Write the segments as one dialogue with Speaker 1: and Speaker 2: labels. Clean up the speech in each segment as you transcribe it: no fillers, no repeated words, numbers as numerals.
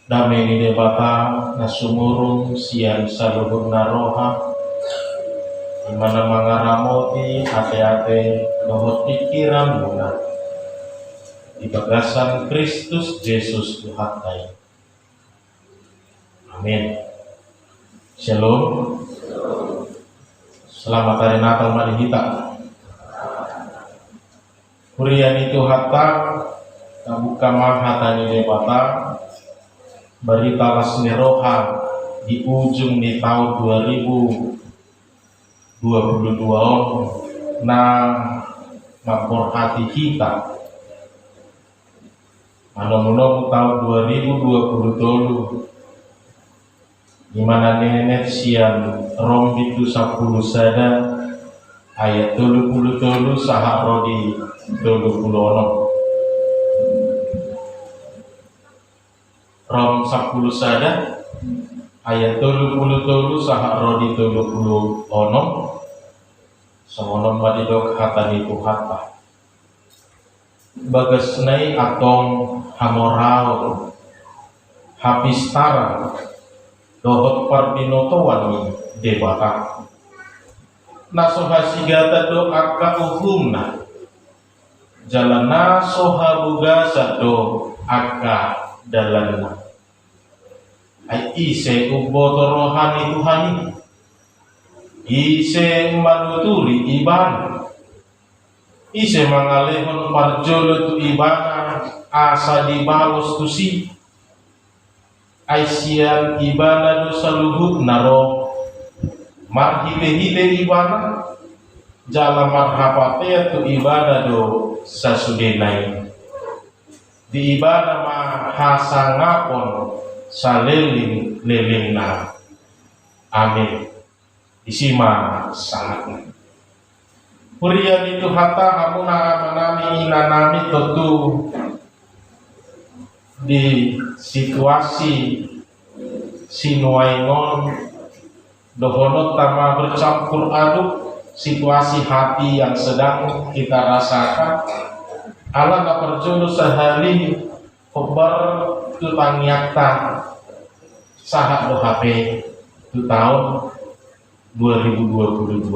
Speaker 1: Damai ni debata nasumurung sian saluhur naroha dimana mangaramoti hati-hati lohot pikiran muna di bagasan Kristus Yesus Tuhan. Amin. Shalom. Selamat hari Natal mari kita. Kurian itu hatta kabuka hatani debata berita lasneroha di ujung di tahun 2022 mapor hati kita manom tahun 2020 dimana nenek siang rom itu 10 sada ayat 30 sahak rodi 20 rom 10 sada ayat 30 sahak rodi 20 semono madidok hatani itu hatta bagasnai atong hamorao hapistara dohot parbinotowan debata nasohasigata do akka uhumna jalana sohabuga sado akka dalanna ai ise uboto rohani Tuhani ise manuturi iban ise mangalehon parjolo tu ibana asa dibalos tu si Aisyah ibana dosa luhut naro marhite-hite ibana jala marhapate tu ibana do sasudenai di ibana mahasangapon saleling lelingna. Amin. Isima sangat Purian itu hatta hamuna amanami inanami tentu di situasi sinuaingon dohonot tama bercampur aduk situasi hati yang sedang kita rasakan ala na perjono sehari kobar tutang nyata sahat do HP itu tahun 2022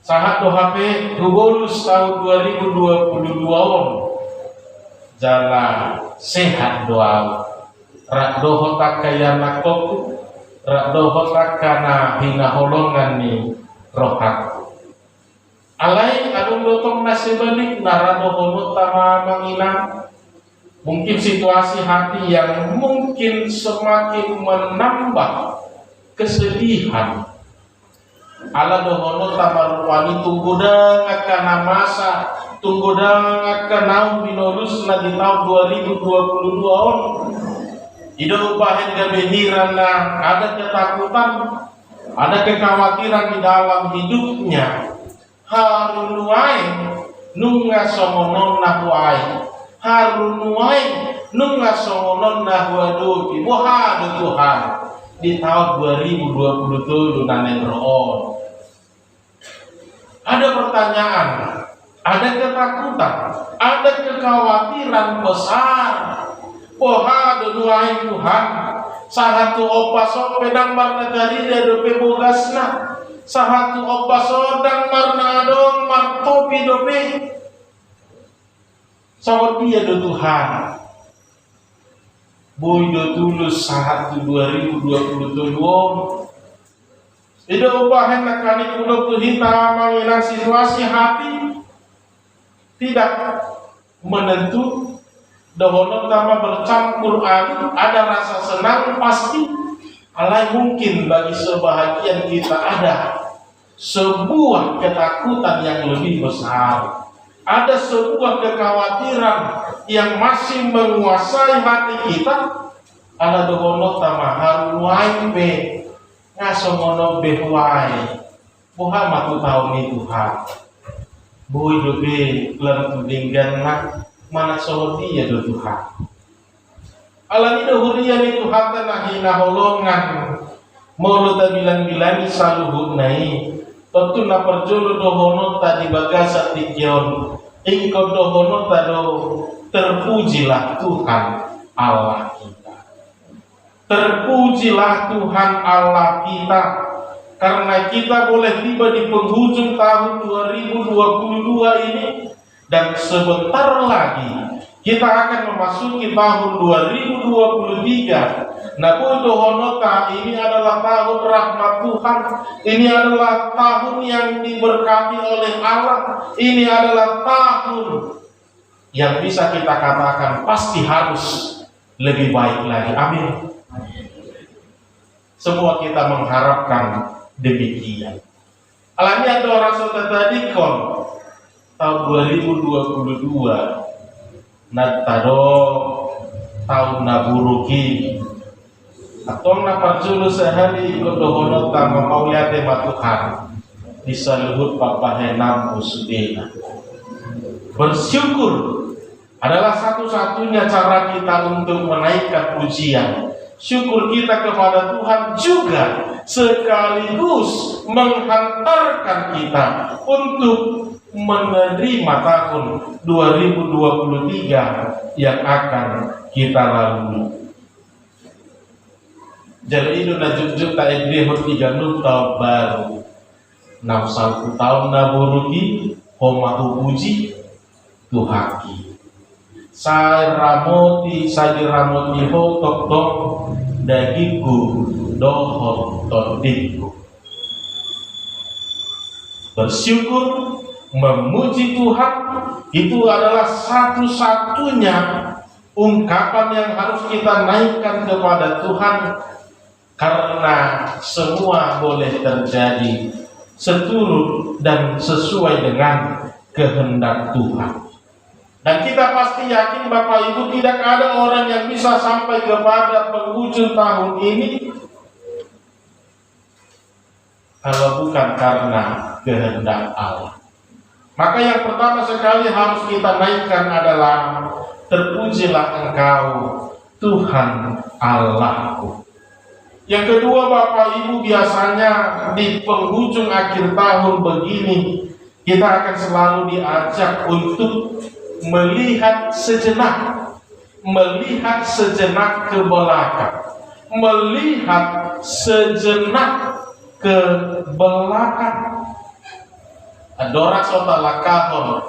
Speaker 1: sahat do HP tubolus tahun 2022 jala sehat doa rak doho takayana koku rak doho takana hina holongan ni rohat alai adung dotong nasibalik narado hono tama mangina mungkin situasi hati yang mungkin semakin menambah kesedihan ala dohono tama rupani tungguda ngakana masa tunggodang akan naum binolus na di tahun 2022 ida upahin kebehiran na ada ketakutan ada kekhawatiran di dalam hidupnya harun nuai nunga somonon nahuai harun nuai nunga somonon nahuaduki wahadu Tuhan di tahun 2027 naneng roon ada pertanyaan, ada ketakutan, ada kekhawatiran besar. Poha donuai Tuhan, sahatu opaso pedang marna dari dope bogasna, sahatu opaso dan marna adong martopi dope. Sawat dia do Tuhan. Boy do tulus sahatu 2027. Ida upahan nakani kulo kuhita mengenai situasi hati tidak menentu dohono tama bercampur aduk ada rasa senang pasti alai mungkin bagi sebahagian kita ada sebuah ketakutan yang lebih besar ada sebuah kekhawatiran yang masih menguasai hati kita ada dohono tama haruai be ngasomono behwai Muhammad tu tahun itu ha boy dobe lam tudinggan nak mana sohoti ya do Tuhan alani dohurian itu hatta nahina holongan mau ta bilang-bilangi saluhut nai tentu na perjolo dohono tadi bagasa tikion ingko dohono tado terpujilah Tuhan Allah kita Terpujilah Tuhan Allah kita, karena kita boleh tiba di penghujung tahun 2022 ini, dan sebentar lagi kita akan memasuki tahun 2023. Namun dohonota, ini adalah tahun rahmat Tuhan, ini adalah tahun yang diberkati oleh Allah, ini adalah tahun yang bisa kita katakan pasti harus lebih baik lagi. Amin. Semua kita mengharapkan demikian. Alami ada orang saudara tadi kon tahun 2022 natado tahun naburuki atau naparjulu sehari dohono tama mauliate matuhan bisa luhut papahenam usudena. Bersyukur adalah satu-satunya cara kita untuk menaikkan pujian. Syukur kita kepada Tuhan juga sekaligus menghantarkan kita untuk menerima tahun 2023 yang akan kita lalui. Jadi itu najuk-juk tak edrehut 3 tahun baru 61 tahun naburuki homahu puji Tuhaki. Saya ramoti ho tok dagiku dohot todiku. Bersyukur, memuji Tuhan itu adalah satu-satunya ungkapan yang harus kita naikkan kepada Tuhan, karena semua boleh terjadi seturut dan sesuai dengan kehendak Tuhan. Dan kita pasti yakin Bapak Ibu tidak ada orang yang bisa sampai kepada penghujung tahun ini kalau bukan karena kehendak Allah. Maka yang pertama sekali harus kita naikkan adalah terpujilah Engkau Tuhan Allahku. Yang kedua Bapak Ibu, biasanya di penghujung akhir tahun begini kita akan selalu diajak untuk melihat sejenak ke belakang, melihat sejenak ke belakang. Adorak sota lakahon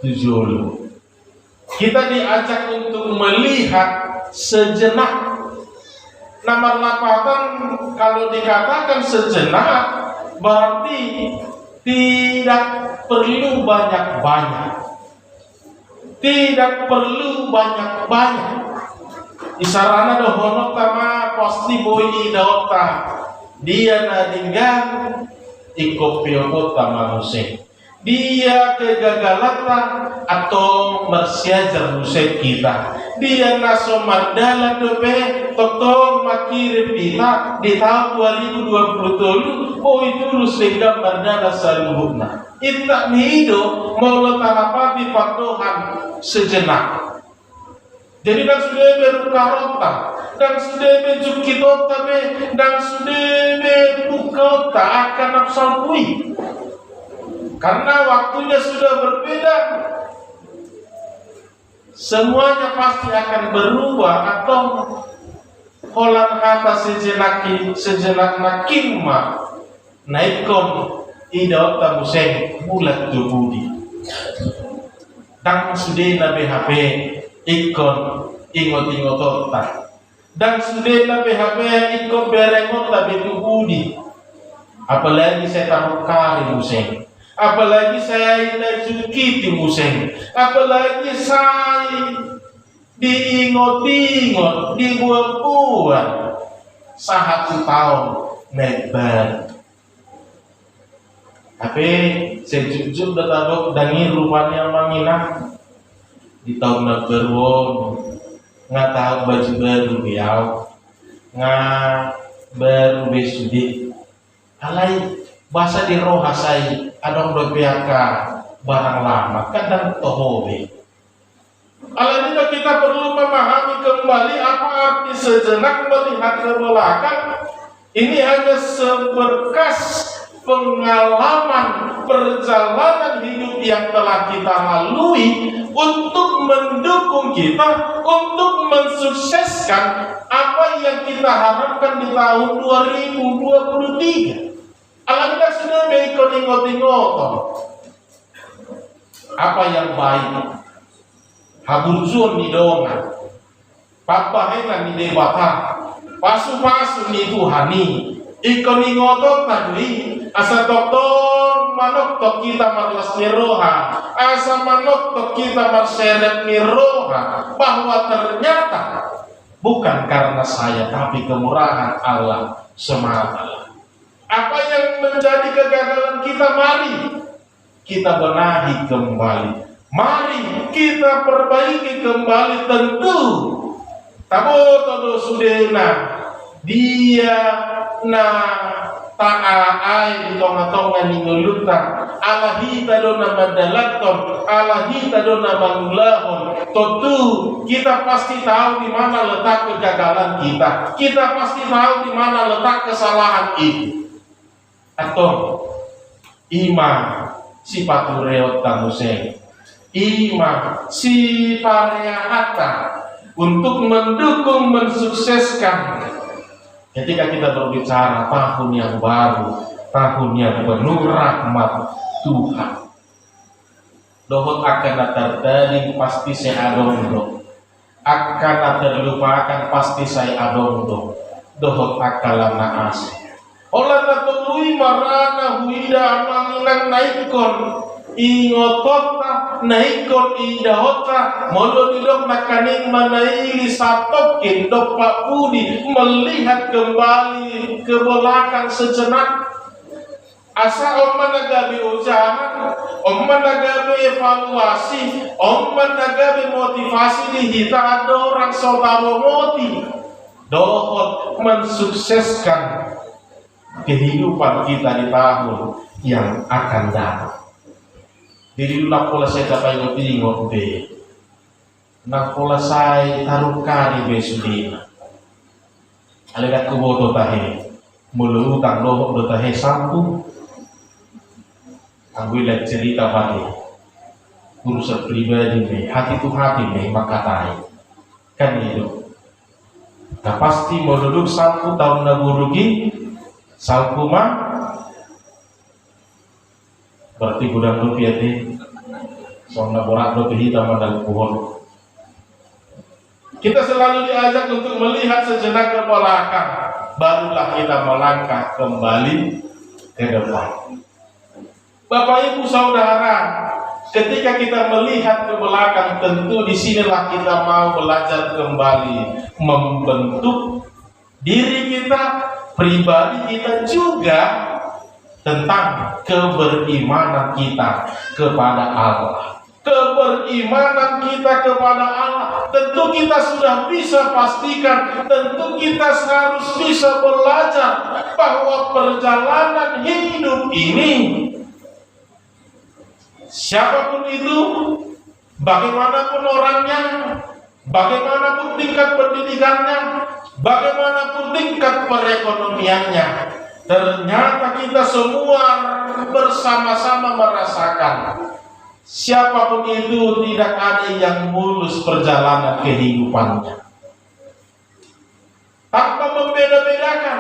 Speaker 1: tujulu. Kita diajak untuk melihat sejenak. Nomor 8 kalau dikatakan sejenak berarti tidak perlu banyak-banyak. Tidak perlu banyak-banyak. Isarana dohono tama pasti boy idota. Dia nadinggan ikopio tama musik. Dia kegagalan atau mersiajar musik kita. Dia nasomardala dobe totong makirip kita di tahun 2020 itu lu sehingga mardala saluhuna. Ita mihido mau letanapati patohan sejenak. Jadi dan sudah berkarota dan sudah berjukitota dan sudah berbukota akan nafsalpui. Karena waktunya sudah berbeda, semuanya pasti akan berubah atau holan hata sejenak nakimma naikon idauta museng bulat tubudi dan sudah na BHP ikon ingot-ingotota dan sudah na BHP ikon berengot tapi tubudi, apalagi saya tahu kali museng. Apalagi saya najukiti museng, apalagi saya diingot-ingot, dibuat-buat 1 tahun nebar. Tapi sejujur datang dangi rupanya manginah di tahun naberuon nggak tahu baju baru biau nggak baru besudi alai bahasa di rohasai adong bepiaka barang lama kadang tohobe. Alhamdulillah kita perlu memahami kembali apa arti sejenak melihat ke belakang. Ini hanya seberkas pengalaman perjalanan hidup yang telah kita lalui untuk mendukung kita untuk mensukseskan yang kita harapkan di tahun 2023? Alhamdulillah sudah beikoningot-ingoton. Apa yang baik? Haburjun ni dongan. Papahengan ni debata. Pasu-pasu ni Tuhani. Ikoningoton tadi. Asa doktor manok tok kita marlas niroha. Asa manok tok kita marseret niroha. Bahwa ternyata bukan karena saya, tapi kemurahan Allah semata. Apa yang menjadi kegagalan kita, mari kita benahi kembali. Mari kita perbaiki kembali. Tentu tabotodo sudena dia na ta'ai tonga-tonga ningulutan alahita dona mandalaton alahita dona manulahon. Tentu kita pasti tahu di mana letak kegagalan kita. Kita pasti tahu di mana letak kesalahan itu. Atau ima si patureot tamuseng, ima si pareahata untuk mendukung mensukseskan ketika kita berbicara tahun yang baru, tahun yang penuh rahmat Tuhan. Dohot akan terjadi pasti saya adondo, akan terlupakan pasti saya adondo. Dohot akalan naas. Olah natului marana huida manginan naikon ingotota naikon idahota modo dilok nakaning manaili satokin dopak budi melihat kembali ke belakang sejenak. Asa omman nagabi ujangan, omman nagabi evaluasi, omman nagabi motivasi dihita ada orang saudara moti dohot mensukseskan kehidupan kita di tahun yang akan datang. Jadi dulu pola saya capai ngotingot be, nak pola saya taruh kari besudina. Alikat kuboto tahe, mulu utang lohok do tahe sampu. Aku lihat cerita pati, urusan pribadi be, hati tu hati be maka tahe, kan itu. Nah pasti mau duduk sampu tahun naburugi. Salkuma berarti gudang rupiah di soalnya borak rupiah hitam dan pohon. Kita selalu diajak untuk melihat sejenak ke belakang, barulah kita melangkah kembali ke depan. Bapak Ibu Saudara, ketika kita melihat ke belakang, tentu disinilah kita mau belajar kembali membentuk diri kita, pribadi kita, juga tentang keberimanan kita kepada Allah. Keberimanan kita kepada Allah tentu kita sudah bisa pastikan, tentu kita harus bisa belajar bahwa perjalanan hidup ini, siapapun itu, bagaimanapun orangnya, bagaimanapun tingkat pendidikannya, bagaimanapun tingkat perekonomiannya, ternyata kita semua bersama-sama merasakan siapapun itu tidak ada yang mulus perjalanan kehidupannya. Tanpa membeda-bedakan,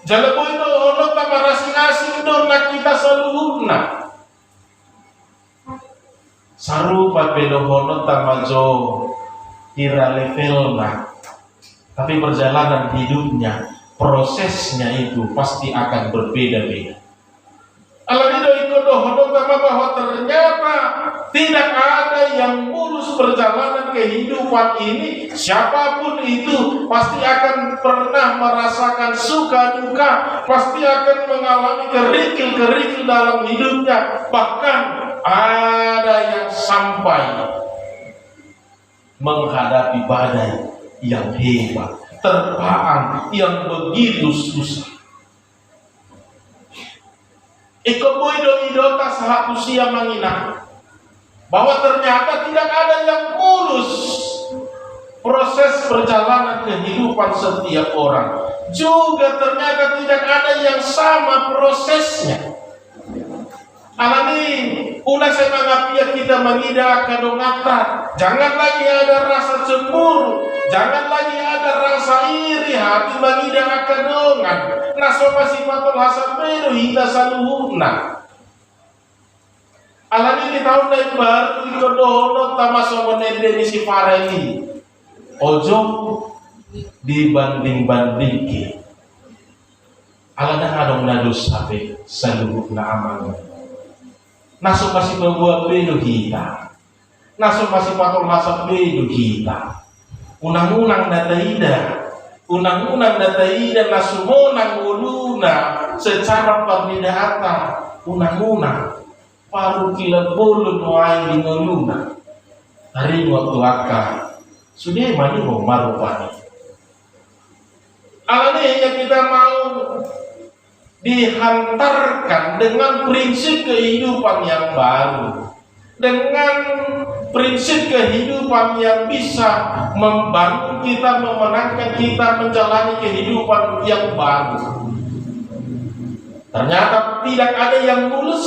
Speaker 1: jalabu itu ono tamarasing-asing dona kita seluruhna. Sarupa bedohono tamajo kira levelna. Tapi perjalanan hidupnya, prosesnya itu pasti akan berbeda-beda. Alhamdulillah itu bahwa ternyata tidak ada yang mulus perjalanan kehidupan ini. Siapapun itu pasti akan pernah merasakan suka duka, pasti akan mengalami kerikil-kerikil dalam hidupnya. Bahkan ada yang sampai menghadapi badai yang hebat, terpaan yang begitu susah. Ikoboido-idota sahatu sia mangina bahwa ternyata tidak ada yang mulus proses perjalanan kehidupan setiap orang. Juga ternyata tidak ada yang sama prosesnya. Alami una semangapia kita mengida kadongata. Jangan lagi ada rasa cemburu, jangan lagi ada rasa iri, hati mangidang akadongan nasoma sifatul hasan bedo hita saluhuna alani di tahun naik baru ikodono tamasomo nende di sifareli ojo dibanding-bandingki alana adong nadus ape saluhuna amal naso masih membuat bedo hita naso masih patul hasan bedo hita unang-unang dataida nasumonang uluna secara pernidahata unang-unang paru kila bolon wai nguluna hari waktu akka sudah mani mau marupani alane yang kita mau dihantarkan dengan prinsip kehidupan yang baru dengan prinsip kehidupan yang bisa membantu kita, memenangkan kita menjalani kehidupan yang baru. Ternyata tidak ada yang mulus,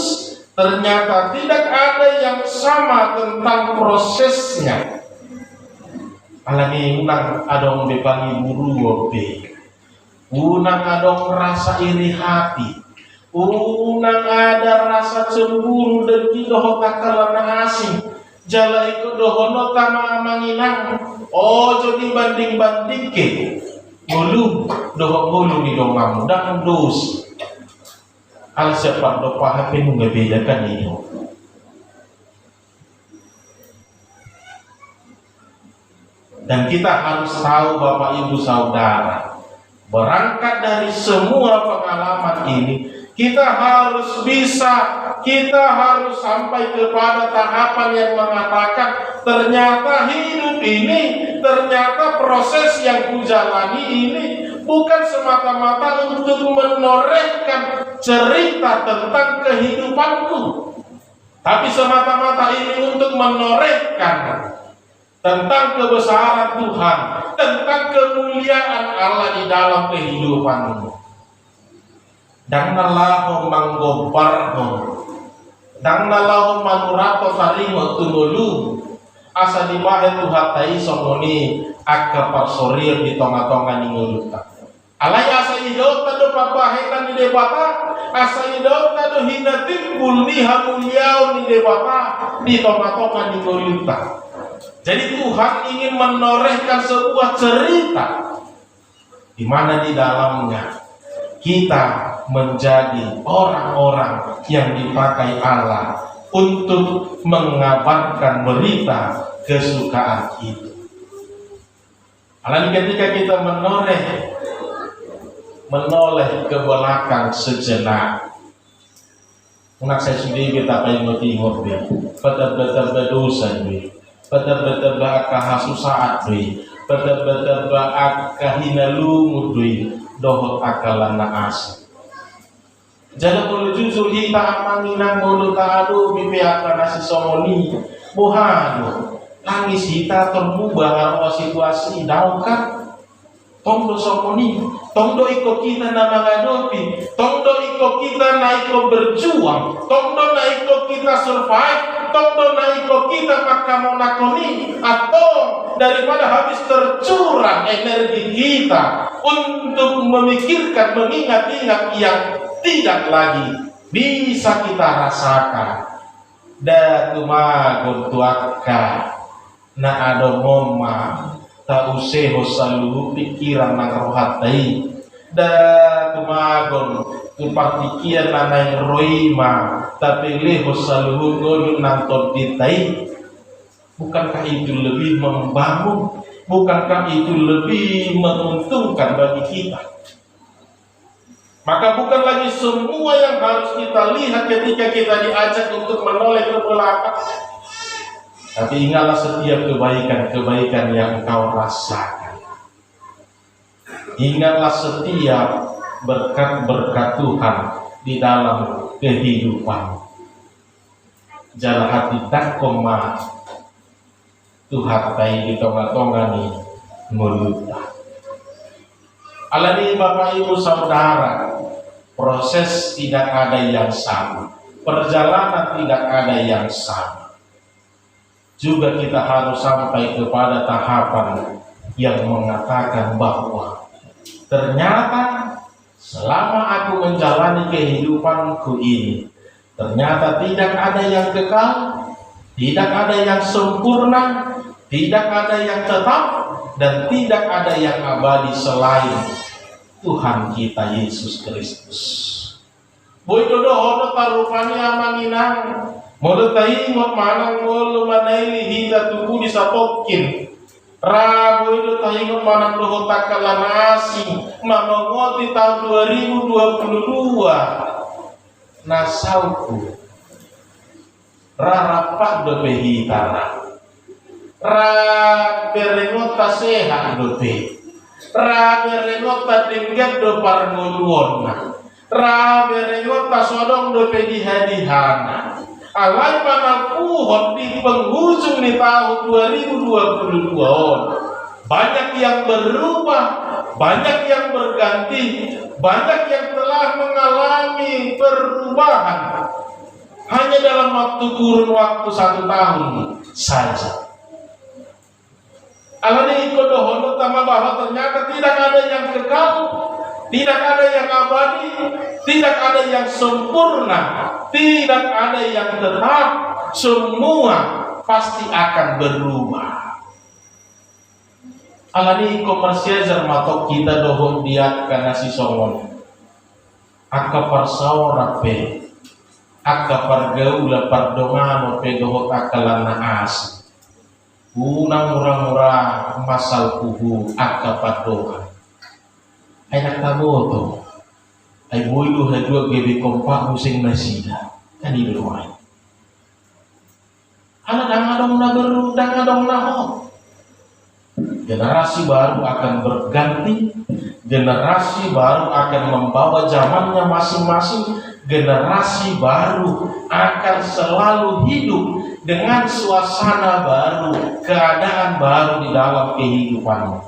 Speaker 1: ternyata tidak ada yang sama tentang prosesnya. Alagi unang adong bebangi buru wobe, unang adong rasa iri hati, unang ada rasa cemburu dan tidak takalana asing. Jala ikut dohono tama manginang ojo dibanding-banding ke mulu doho mulu di dongamu dan dos al siapa do pahape membedakan ini dan kita harus tahu Bapak Ibu Saudara berangkat dari semua pengalaman ini kita harus sampai kepada tahapan yang mengatakan ternyata hidup ini, ternyata proses yang kujalani ini bukan semata-mata untuk menorehkan cerita tentang kehidupanku, tapi semata-mata ini untuk menorehkan tentang kebesaran Tuhan, tentang kemuliaan Allah di dalam kehidupanmu. Dan nalahu manggobarno dan nalahu manurato tarimo tunulu asa dibahe tuhatai somoni akka parsorir di tonga-tonga ninguluta alai asa idota do papahetan di debata asa idota do hinatimbul ni hamuliau di debata di tonga-tonga ninguluta. Jadi Tuhan ingin menorehkan sebuah cerita di mana di dalamnya kita menjadi orang-orang yang dipakai Allah untuk mengabarkan berita kesukaan itu. Alami ketika kita menoleh ke belakang sejenak. Unak saya sendiri kita paling mentingok be, betul-betul berdosa be, betul-betul berkahasusaat be, betul-betul berkahinalumu be, dohot akalan naas. Jangan boleh jujur kita amanginang bolu taadu bibi akan nasi somoni bohano nangis kita terubah arwah situasi daukan tongdo somoni tongdo iko kita nama ngadopi tongdo iko kita naiko berjuang tongdo naiko kita survive tongdo naiko kita pakamonakoni atau daripada habis tercurah energi kita untuk memikirkan mengingat-ingat yang tidak lagi bisa kita rasakan. Datu magon tuaka na ado moma ta useho salu pikiran nang rohatai. Datu magon tu partikian nanay roima tapi leho salu godun nang toditai. Bukankah itu lebih membangun? Bukankah itu lebih menguntungkan bagi kita? Maka bukan lagi semua yang harus kita lihat ketika kita diajak untuk menoleh ke belakang. Tapi ingatlah setiap kebaikan-kebaikan yang engkau rasakan. Ingatlah setiap berkat-berkat Tuhan di dalam kehidupan. Jala hati tak koma Tuhan tai di tonga-tonga ni meluta. Alani Bapak Ibu Saudara, proses tidak ada yang sama, perjalanan tidak ada yang sama. Juga kita harus sampai kepada tahapan yang mengatakan bahwa Ternyata selama aku menjalani kehidupanku ini, ternyata tidak ada yang kekal, tidak ada yang sempurna, tidak ada yang tetap, dan tidak ada yang abadi selain Tuhan kita Yesus Kristus. Boy dodo tarupani amanginang, mulu tahi ngot manang mulu manaili hingga tubuh disatokin. Rabu itu tahingot manang doho takalan asing, mamangoti tahun 2022. Nasauku rarapak dope hitara, berengot sehat dope, berengot tingkat do parnguluona, berengot sodong dope dihadihana. Alai panakuhon di penghujung di tahun 2022. Banyak yang berubah, banyak yang berganti, banyak yang telah mengalami perubahan hanya dalam kurun waktu 1 tahun saja. Alani kodohono tama bahwa ternyata tidak ada yang kekal, tidak ada yang abadi, tidak ada yang sempurna, tidak ada yang tetap, semua pasti akan berubah. Alani komersial matok kita dohon diat karena si songon. Aka parsaora pe, aka pargaula pardongano pe dohot akalana as. Unang murah-murah masal kuhu aka pardoha. Ay nagtaboto. Ay builo na dua gabi kompak musing nasida. Kanino ay? Dangadong na baru, dangadong na ho. Generasi baru akan berganti. Generasi baru akan membawa zamannya masing-masing. Generasi baru akan selalu hidup dengan suasana baru, keadaan baru di dalam kehidupannya.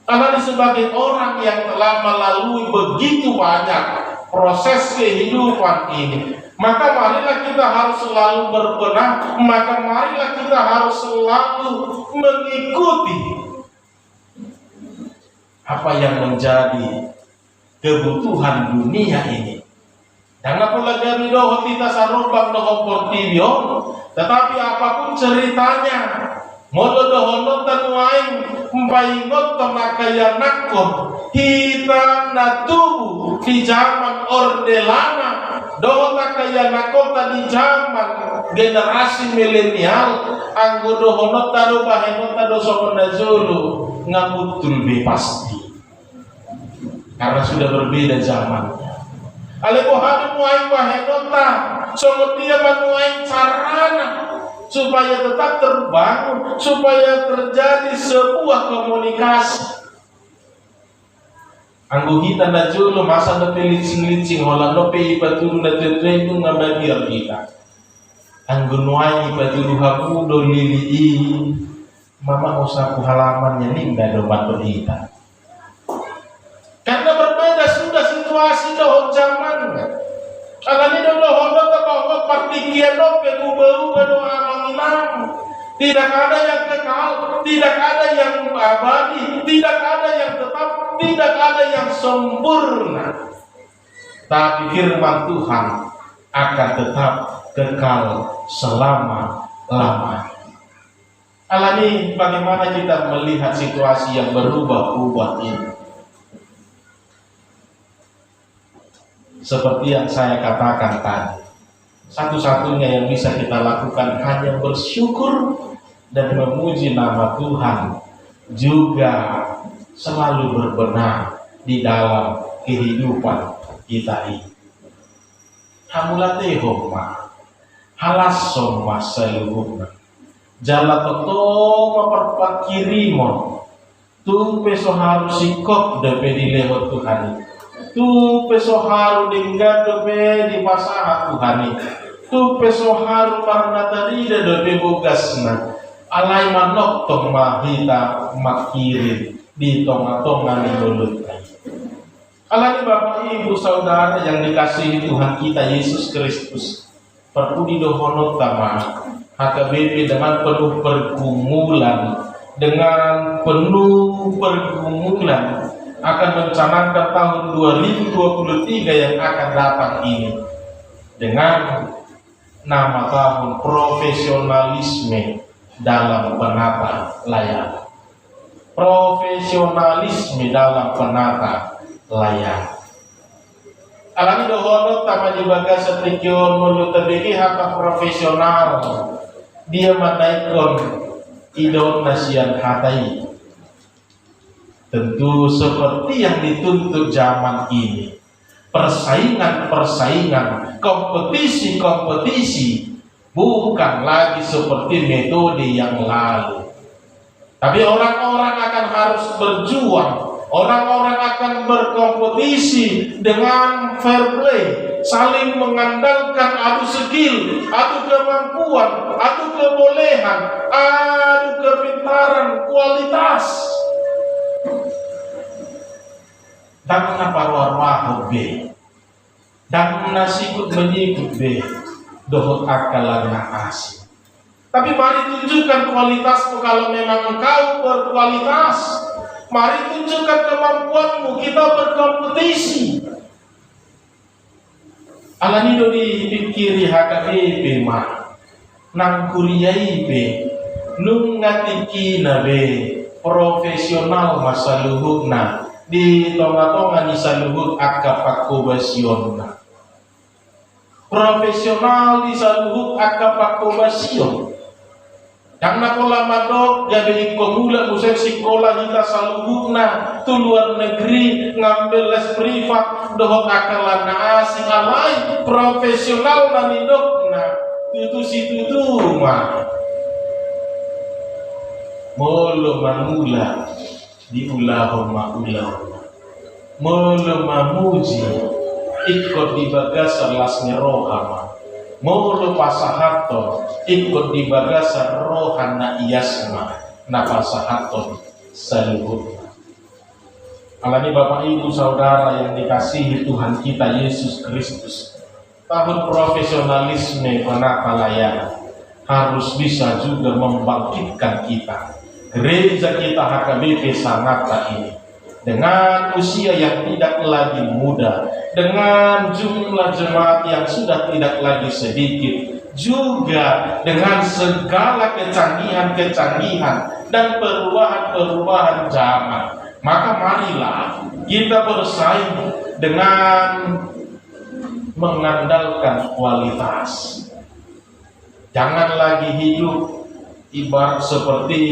Speaker 1: Karena sebagai orang yang telah melalui begitu banyak proses kehidupan ini, maka marilah kita harus selalu berbenah, maka marilah kita harus selalu mengikuti apa yang menjadi kebutuhan dunia ini. Jangan pula dari doho kita sarubang doho portilio, tetapi apapun ceritanya, modo dohono tanuain mpaingot tamakaya nakon kita natubu di zaman orde lama, doho takaya nakota di zaman generasi milenial, anggo dohono tado baheno tado sokonda zulu ngamutul be pasti, karena sudah berbeda zamannya. Aleko hadu muain bahenota, so dia manuain sarana supaya tetap terbangun, supaya terjadi sebuah komunikasi. Anggo kita na julo masa na pilicing-licing wala no pe ipatulu na tetendo nga bagiar kita. Anggo nuain ipatulu hamudo lili mama usaku halamannya ninda do bato kita. Karena berbeda sudah situasi doh zaman. Kalau ini doh honda bahwa partikian doh berubah doa mengilang. Tidak ada yang kekal, tidak ada yang abadi, tidak ada yang tetap, tidak ada yang sempurna. Tapi firman Tuhan akan tetap kekal selama-lamanya. Alani bagaimana kita melihat situasi yang berubah-ubah ini? Seperti yang saya katakan tadi, satu-satunya yang bisa kita lakukan hanya bersyukur dan memuji nama Tuhan, juga selalu berbenah di dalam kehidupan kita ini. Hamulate homa, halas soma seluruhnya, jala totoma perpakirimon, tumpe harus sikop depe di lewat Tuhan ini. Tu pesoharu dinggado be di pasaha Tuhani, tu pesoharu marnatarida do be bogasna, alai manok tong mahita makirin di tonga-tonga di mulut. Alani Bapak Ibu Saudara yang dikasihi Tuhan kita Yesus Kristus, perpudi dohono tama HKBP dengan penuh pergumulan, akan mencanangkan tahun 2023 yang akan datang ini dengan nama tahun profesionalisme dalam penata layar. Profesionalisme dalam penata layar. Alami dohono tama dibaga setikyon mulu terdiri haka profesional. Dia menaikkan idon nasian hatai. Tentu seperti yang dituntut zaman ini. Persaingan-persaingan, kompetisi-kompetisi bukan lagi seperti metode yang lalu. Tapi orang-orang akan harus berjuang, orang-orang akan berkompetisi dengan fair play, saling mengandalkan adu skill, adu kemampuan, adu kebolehan, adu kepintaran, kualitas. Dan naparwar-wahod be, dan nasikut menyikut be, dohot akalan na asing. Tapi mari tunjukkan kualitasmu kalau memang engkau berkualitas. Mari tunjukkan kemampuanmu, kita berkompetisi. Alanido dipikiri HKBP mah, nang kuriai be, nung ngatiki na be, profesional masa luhukna. Di tonga-tonga ni saluhut akapakobasion na. Profesional di saluhut akapakobasion. Yang nakola madok jadi pemula musik sekolah kita saluhut na tu luar negeri ngambil les privat dohok akalan na asing alai profesional na nidok na itu situ tu mah. Molo manula diulahumma ulahumma molo mamuji ikut dibagasar lasnya rohama molo pasahato ikut dibagasar rohana iyasma na pasahato saluhutna. Alani Bapak Ibu Saudara yang dikasihi Tuhan kita Yesus Kristus, tahun profesionalisme penata layar harus bisa juga membangkitkan kita. Gereja kita HKBP Sangatta ini dengan usia yang tidak lagi muda, dengan jumlah jemaat yang sudah tidak lagi sedikit, juga dengan segala kecanggihan-kecanggihan dan perubahan-perubahan zaman, maka marilah kita bersaing dengan mengandalkan kualitas. Jangan lagi hidup ibarat seperti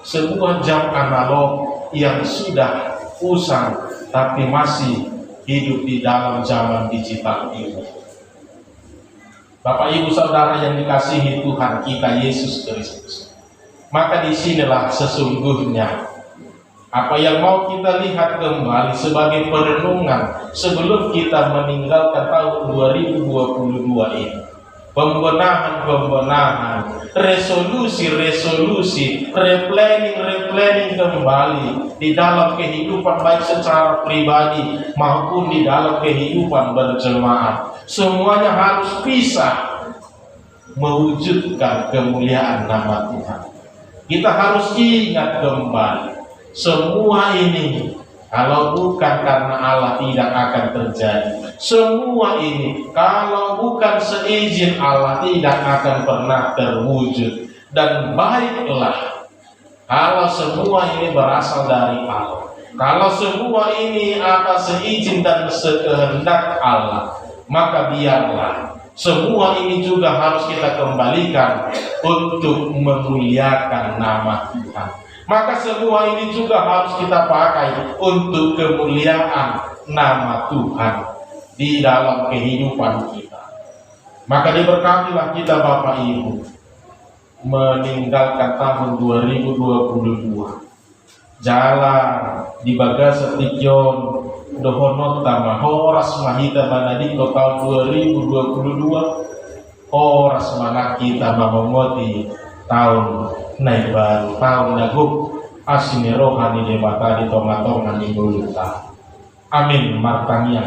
Speaker 1: sebuah jam analog yang sudah usang tapi masih hidup di dalam zaman digital ini. Bapak Ibu Saudara yang dikasihi Tuhan kita Yesus Kristus, maka disinilah sesungguhnya apa yang mau kita lihat kembali sebagai perenungan sebelum kita meninggalkan tahun 2022 ini. Pembenahan, resolusi, replanning kembali di dalam kehidupan baik secara pribadi maupun di dalam kehidupan berjemaat. Semuanya harus bisa mewujudkan kemuliaan nama Tuhan. Kita harus ingat kembali, semua ini kalau bukan karena Allah tidak akan terjadi. Semua ini kalau bukan seizin Allah tidak akan pernah terwujud. Dan baiklah kalau semua ini berasal dari Allah. Kalau semua ini atas seizin dan sekehendak Allah, maka biarlah semua ini juga harus kita kembalikan untuk memuliakan nama Tuhan. Maka semua ini juga harus kita pakai untuk kemuliaan nama Tuhan di dalam kehidupan kita. Maka diberkatilah kita Bapak Ibu meninggalkan tahun 2022. Jalan di bagasa tikyon dohonot tama horas mahita manadiko tahun 2022. Horas mana kita mamongoti tahun naik baru tahun naguk asini rohani debatari tonga-tonga di mulut. Amin martania.